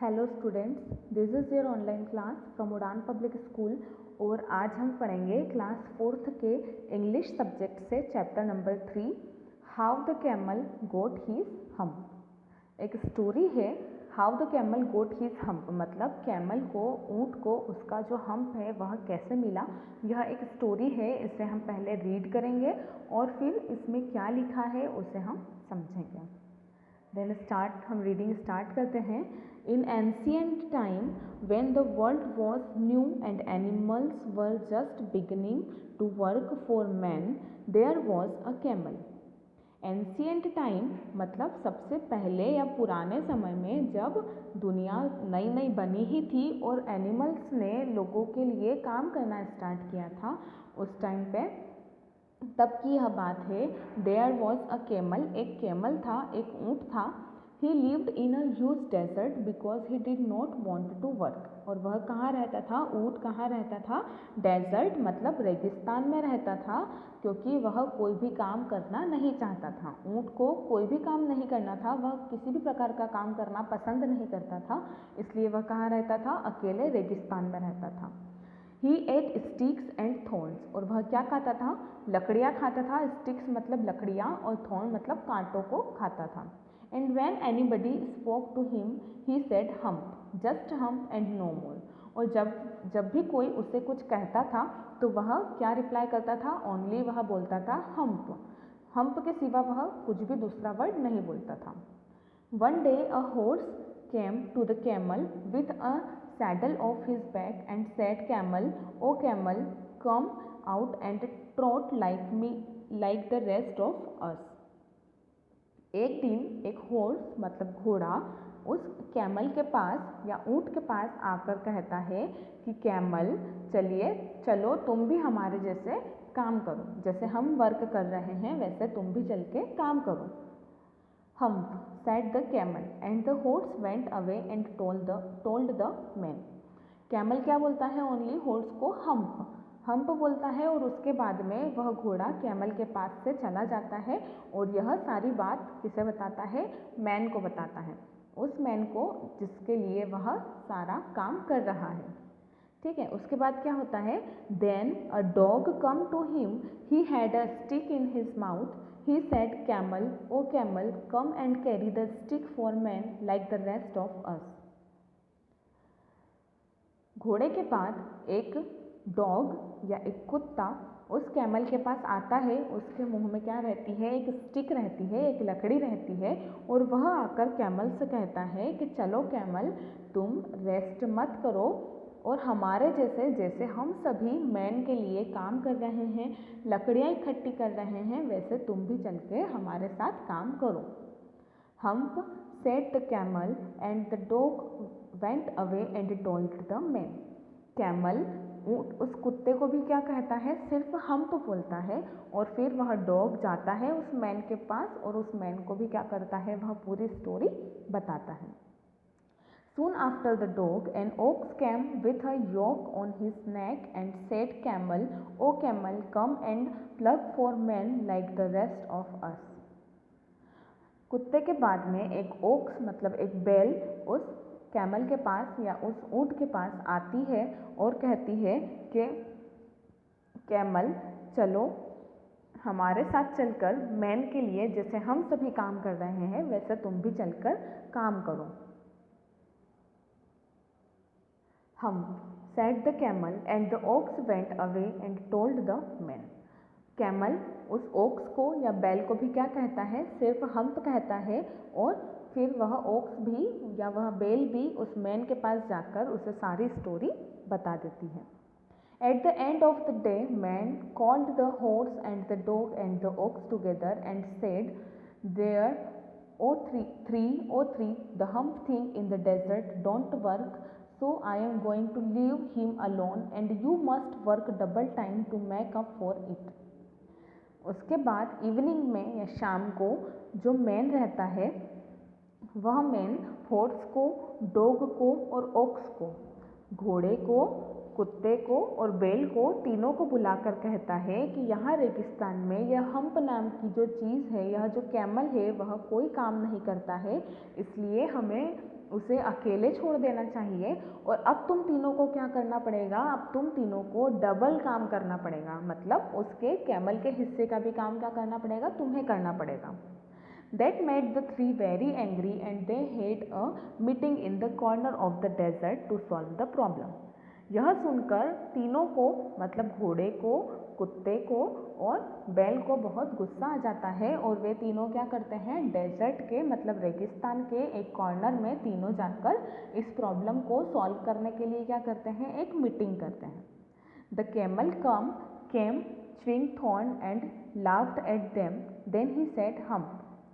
Hello students, this is your online class from Udaan public school. और आज हम पढ़ेंगे क्लास 4th के इंग्लिश सब्जेक्ट से chapter number 3, how the camel got his hump. एक story है, how the camel got his hump, मतलब camel को, ऊँट को उसका जो हम्प है वह कैसे मिला। यह एक स्टोरी है, इसे हम पहले रीड करेंगे और फिर इसमें क्या लिखा है उसे हम समझेंगे। देन हम रीडिंग स्टार्ट करते हैं। In ancient time when the world was new and animals were just beginning to work for man, there was a camel. Ancient time मतलब सबसे पहले या पुराने समय में, जब दुनिया नई नई बनी ही थी और एनिमल्स ने लोगों के लिए काम करना स्टार्ट किया था, उस टाइम पे तब की यह बात है। देयर वॉज अ कैमल, एक कैमल था, एक ऊँट था। He lived in a huge desert because he did not want to work. और वह कहाँ रहता था, ऊँट कहाँ रहता था? डेजर्ट मतलब रेगिस्तान में रहता था, क्योंकि वह कोई भी काम करना नहीं चाहता था। ऊँट को कोई भी काम नहीं करना था, वह किसी भी प्रकार का काम करना पसंद नहीं करता था, इसलिए वह कहाँ रहता था? अकेले रेगिस्तान में रहता था। ही एट स्टिक्स एंड थॉर्न्स, और वह क्या खाता था? लकड़ियाँ खाता था। स्टिक्स मतलब लकड़ियाँ और थॉर्न मतलब कांटों को खाता था। And when anybody spoke to him he said hump, just hump and no more. और जब भी कोई उसे कुछ कहता था तो वह क्या रिप्लाई करता था? ओनली वह बोलता था हम्प। हम्प के सिवा वह कुछ भी दूसरा वर्ड नहीं बोलता था। One day a horse came to the camel with a saddle off his back and said, Camel, O camel, come out and trot like me, like the rest of us. एक दिन एक horse मतलब घोड़ा उस camel के पास या ऊँट के पास आकर कहता है कि कैमल, चलिए चलो तुम भी हमारे जैसे काम करो, जैसे हम वर्क कर रहे हैं वैसे तुम भी चल के काम करो। Hump, said the camel, and the horse went away and told the man. Camel क्या बोलता है? ओनली हॉर्स को हम्प बोलता है, और उसके बाद में वह घोड़ा कैमल के पास से चला जाता है और यह सारी बात किसे बताता है? मैन को बताता है, उस मैन को जिसके लिए वह सारा काम कर रहा है। ठीक है, उसके बाद क्या होता है? Then a dog came to him, he had a stick in his mouth. He said, Camel, O camel, come and carry the stick for man like the rest of us. घोड़े के बाद एक डॉग या एक कुत्ता उस camel के पास आता है। उसके मुंह में क्या रहती है? एक स्टिक रहती है, एक लकड़ी रहती है, और वह आकर कैमल से कहता है कि चलो कैमल, तुम रेस्ट मत करो और हमारे जैसे, जैसे हम सभी मैन के लिए काम कर रहे हैं, लकड़ियाँ इकट्ठी कर रहे हैं, वैसे तुम भी चल के हमारे साथ काम करो। Hump said the camel and the dog went away and told the man. Camel उस कुत्ते को भी क्या कहता है? सिर्फ हम्प बोलता है, और फिर वह डॉग जाता है उस मैन के पास और उस मैन को भी क्या करता है? वह पूरी स्टोरी बताता है। Soon after the dog, an ox came with a yoke on his neck and said, Camel, O camel, come and plug for men like the rest of us. कुत्ते के बाद में एक ओक्स मतलब एक बैल उस कैमल के पास या उस ऊँट के पास आती है और कहती है कि कैमल, चलो हमारे साथ चलकर मैन के लिए, जैसे हम सभी काम कर रहे हैं वैसे तुम भी चलकर काम करो। Hump, said the camel, and the ox went away and told the man. Camel उस ओक्स को या बैल को भी क्या कहता है? सिर्फ हम्प कहता है, और फिर वह ओक्स भी या वह बैल भी उस मैन के पास जाकर उसे सारी स्टोरी बता देती है। At the end of the day, man called the horse and the dog and the ox together and said, There, O three, the hump thing in the desert don't work, so I am going to leave him alone and you must work double time to make up for it. उसके बाद evening में या शाम को जो man रहता है, वह मैन हॉर्स को, डॉग को और ऑक्स को, घोड़े को, कुत्ते को और बैल को, तीनों को बुलाकर कहता है कि यहाँ रेगिस्तान में यह हम्प नाम की जो चीज़ है, यह जो कैमल है, वह कोई काम नहीं करता है, इसलिए हमें उसे अकेले छोड़ देना चाहिए और अब तुम तीनों को क्या करना पड़ेगा, अब तुम तीनों को डबल काम करना पड़ेगा, मतलब उसके कैमल के हिस्से का भी काम क्या करना पड़ेगा, तुम्हें करना पड़ेगा। That made the three very angry and they had a meeting in the corner of the desert to solve the problem. यह सुनकर तीनों को, मतलब घोड़े को, कुत्ते को और बैल को बहुत गुस्सा आ जाता है और वे तीनों क्या करते हैं, डेजर्ट के मतलब रेगिस्तान के एक कॉर्नर में तीनों जाकर इस प्रॉब्लम को सॉल्व करने के लिए क्या करते हैं, एक मीटिंग करते हैं। The camel came chewing thorn and laughed at them. Then he said hump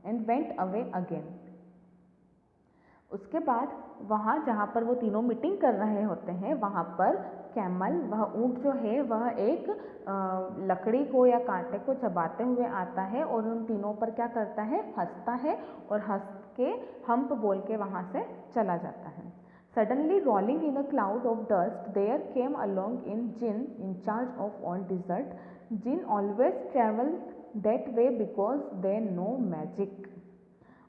and went away again. उसके बाद वहाँ जहाँ पर वो तीनों मीटिंग कर रहे होते हैं वहाँ पर कैमल, वह ऊँट जो है वह एक लकड़ी को या कांटे को चबाते हुए आता है और उन तीनों पर क्या करता है, हंसता है और हंस के हम्प बोल के वहाँ से चला जाता है। Suddenly rolling in a cloud of dust there came along in Jinn in charge of all desert. Jinn always travel that way because they know magic.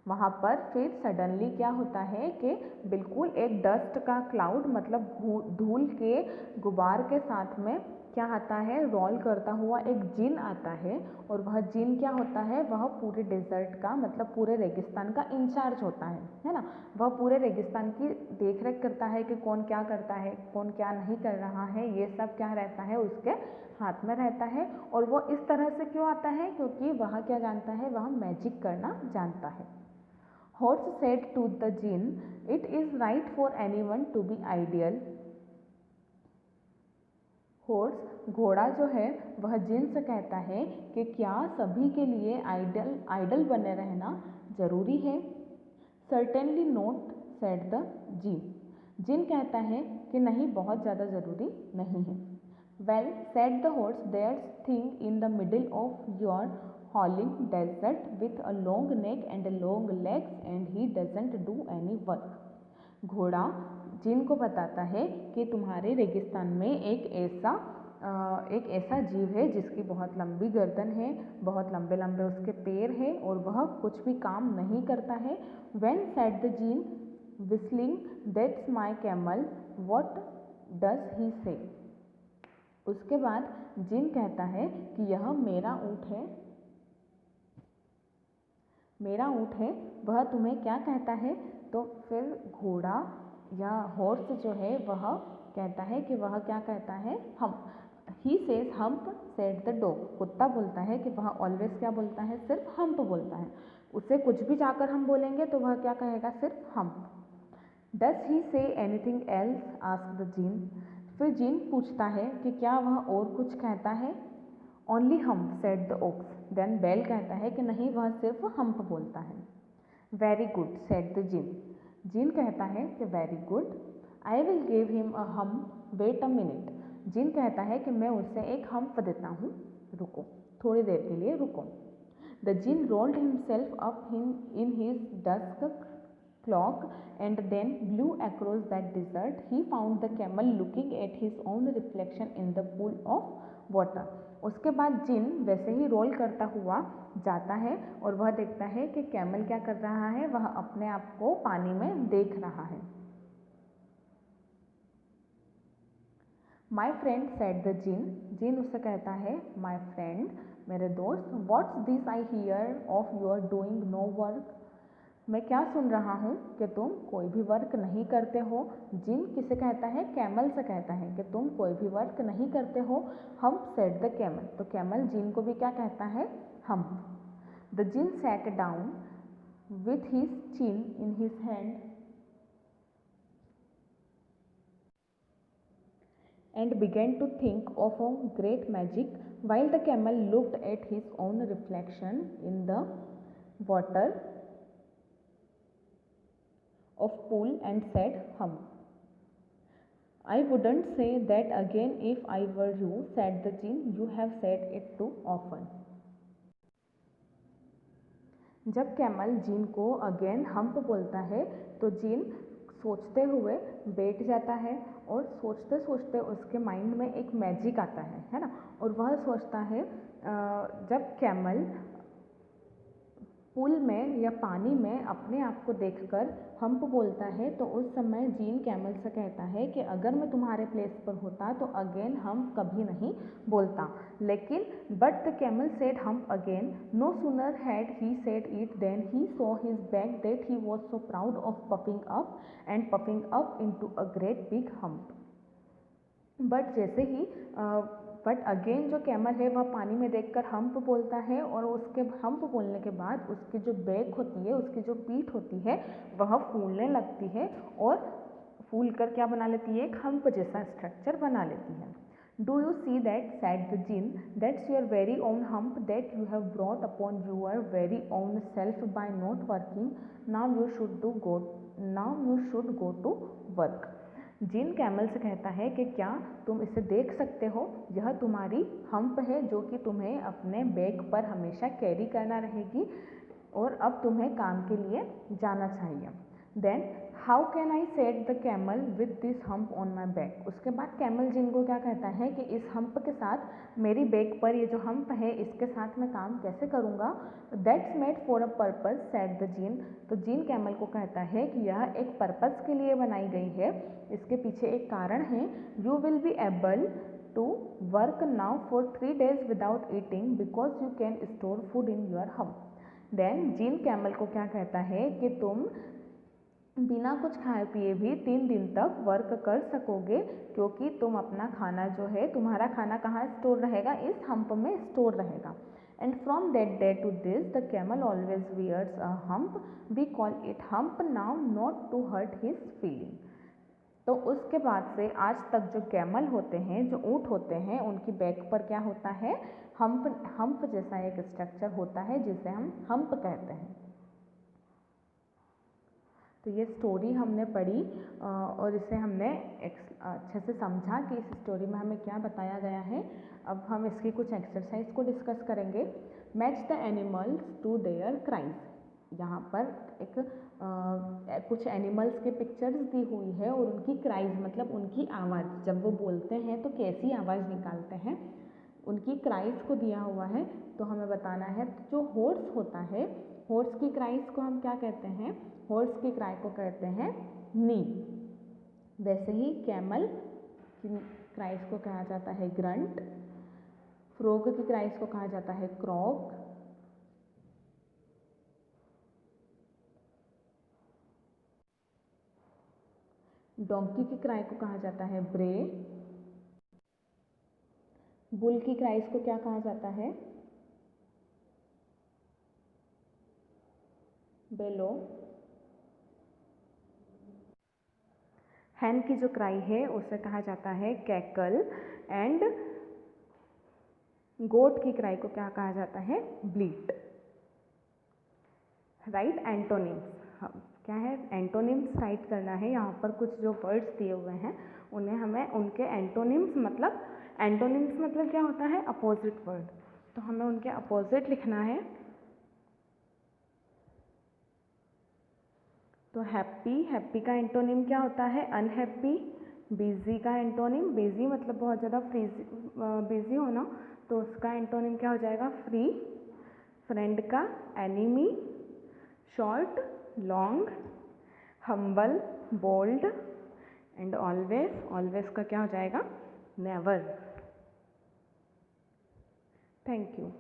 वहाँ पर फिर सडनली क्या होता है कि बिल्कुल एक डस्ट का क्लाउड मतलब धूल के गुबार के साथ में क्या आता है, रोल करता हुआ एक जिन आता है और वह जिन क्या होता है, वह पूरे डेजर्ट का मतलब पूरे रेगिस्तान का इंचार्ज होता है ना। वह पूरे रेगिस्तान की देख रेख करता है कि कौन क्या करता है, कौन क्या नहीं कर रहा है, ये सब क्या रहता है उसके हाथ में रहता है। और वो इस तरह से क्यों आता है, क्योंकि वह क्या जानता है, वह मैजिक करना जानता है। Horse said to the jinn, "It is right for anyone to be ideal." Horse घोड़ा जो है वह जिन से कहता है कि क्या सभी के लिए आइडल बने रहना जरूरी है। Certainly not, said the jinn. जिन कहता है कि नहीं, बहुत ज़्यादा ज़रूरी नहीं है। Well, said the horse, there's thing in the middle of your howling desert with a long neck and long legs and he doesn't do any work. घोड़ा जिन को बताता है कि तुम्हारे रेगिस्तान में एक ऐसा जीव है जिसकी बहुत लंबी गर्दन है, बहुत लंबे लंबे उसके पैर हैं और वह कुछ भी काम नहीं करता है। When said the jinn whistling, that's my camel, what does he say? उसके बाद जिन कहता है कि यह मेरा ऊँट है, मेरा ऊँट है, वह तुम्हें क्या कहता है। तो फिर घोड़ा या हॉर्स जो है वह कहता है कि वह क्या कहता है, हम। He says hump, said the dog. कुत्ता बोलता है कि वह ऑलवेज क्या बोलता है, सिर्फ हम्प बोलता है। उसे कुछ भी जाकर हम बोलेंगे तो वह क्या कहेगा, सिर्फ hump. Does he say anything else, ask the jinn. फिर जिन पूछता है कि क्या वह और कुछ कहता है। Only hump, said the ox. Then बैल कहता है कि नहीं, वह सिर्फ हम्प बोलता है। वेरी गुड, सेड द जिन। जिन कहता है कि very good, I will give him a hump, wait a minute. जिन कहता है कि मैं उसे एक हम्प देता हूँ, रुको, थोड़ी देर के लिए रुको। The djinn rolled himself up in his dust cloak and then blew across that desert. He found the camel looking at his own reflection in the pool of water. उसके बाद जिन वैसे ही रोल करता हुआ जाता है और वह देखता है कि कैमल क्या कर रहा है, वह अपने आप को पानी में देख रहा है। My friend, said the Jin. Djinn उससे कहता है, माई फ्रेंड, मेरे दोस्त। What's this I hear of your doing no work. मैं क्या सुन रहा हूँ कि तुम कोई भी वर्क नहीं करते हो। जिन किसे कहता है, कैमल से कहता है कि तुम कोई भी वर्क नहीं करते हो। Humph, said the camel. तो कैमल जिन को भी क्या कहता है, humph. The djinn sat down with his chin in his hand and began to think of a great magic while the camel looked at his own reflection in the water of pool and said, hum. I wouldn't say that again if I were you, said the jinn. You have said it too often. जब camel djinn को again hump बोलता है तो जिन सोचते हुए बैठ जाता है और सोचते सोचते उसके माइंड में एक मैजिक आता है ना। और वह सोचता है जब कैमल पूल में या पानी में अपने आप को देखकर हम्प बोलता है, तो उस समय जीन कैमल से कहता है कि अगर मैं तुम्हारे प्लेस पर होता तो अगेन हम्प कभी नहीं बोलता। लेकिन but the camel said hump again, no sooner had he said it than he saw his back that he was so proud of puffing up into a great big hump. But again जो camel है वह पानी में देखकर hump बोलता है, और उसके हम्प बोलने के बाद उसकी जो बैक होती है, उसकी जो पीठ होती है, वह फूलने लगती है और फूल कर क्या बना लेती है, एक हम्प जैसा स्ट्रक्चर बना लेती है। Do you see that, said the djinn, that's your very own hump that you have brought upon your very own self by not working, now you should go to work. Djinn camel से कहता है कि क्या तुम इसे देख सकते हो, यह तुम्हारी हम्प है जो कि तुम्हें अपने बैक पर हमेशा कैरी करना रहेगी, और अब तुम्हें काम के लिए जाना चाहिए। Then how can I set the camel with this hump on my back. उसके बाद कैमल जिन को क्या कहता है कि इस हम्प के साथ मेरी बैक पर ये जो हम्प है इसके साथ मैं काम कैसे करूँगा। That's made for a purpose, said the jinn. तो जिन कैमल को कहता है कि यह एक पर्पज़ के लिए बनाई गई है, इसके पीछे एक कारण है। You will be able to work now for 3 days without eating because you can store food in your hump. Then djinn camel को क्या कहता है कि तुम बिना कुछ खाए पिए भी 3 दिन तक वर्क कर सकोगे, क्योंकि तुम अपना खाना जो है, तुम्हारा खाना कहाँ स्टोर रहेगा, इस हम्प में स्टोर रहेगा। And from that day to this the camel always wears a hump, we call it hump now not to hurt his feeling. तो उसके बाद से आज तक जो कैमल होते हैं, जो ऊँट होते हैं, उनकी बैक पर क्या होता है, हम्प जैसा एक स्ट्रक्चर होता है जिसे हम हम्प कहते हैं। तो ये स्टोरी हमने पढ़ी और इसे हमने अच्छे से समझा कि इस स्टोरी में हमें क्या बताया गया है। अब हम इसकी कुछ एक्सरसाइज को डिस्कस करेंगे। Match the animals to their cries. यहाँ पर कुछ एनिमल्स के पिक्चर्स दी हुई है और उनकी क्राइज मतलब उनकी आवाज़, जब वो बोलते हैं तो कैसी आवाज़ निकालते हैं, उनकी क्राइज को दिया हुआ है। तो हमें बताना है जो हॉर्स होता है, हॉर्स की क्राइज को हम क्या कहते हैं, हॉर्स की क्राई को कहते हैं नी। वैसे ही कैमल की क्राइज को कहा जाता है ग्रंट, फ्रॉग की क्राइज को कहा जाता है क्रॉक, डोंकी की क्राई को कहा जाता है ब्रे, बुल की क्राइज को क्या कहा जाता है, बेलो, हैन की जो क्राई है उसे कहा जाता है कैकल, एंड गोट की क्राई को क्या कहा जाता है, ब्लीट। राइट एंटोनिम्स क्या है, एंटोनिम्स राइट करना है। यहाँ पर कुछ जो वर्ड्स दिए हुए हैं उन्हें हमें उनके एंटोनिम्स मतलब क्या होता है, अपोजिट वर्ड, तो हमें उनके अपोजिट लिखना है। तो हैप्पी का एंटोनिम क्या होता है, अनहैप्पी। बिजी का एंटोनिम, बिजी मतलब बहुत ज़्यादा बिजी होना, तो उसका एंटोनिम क्या हो जाएगा, फ्री। फ्रेंड का enemy, short long, humble bold, and always का क्या हो जाएगा, नेवर। Thank you.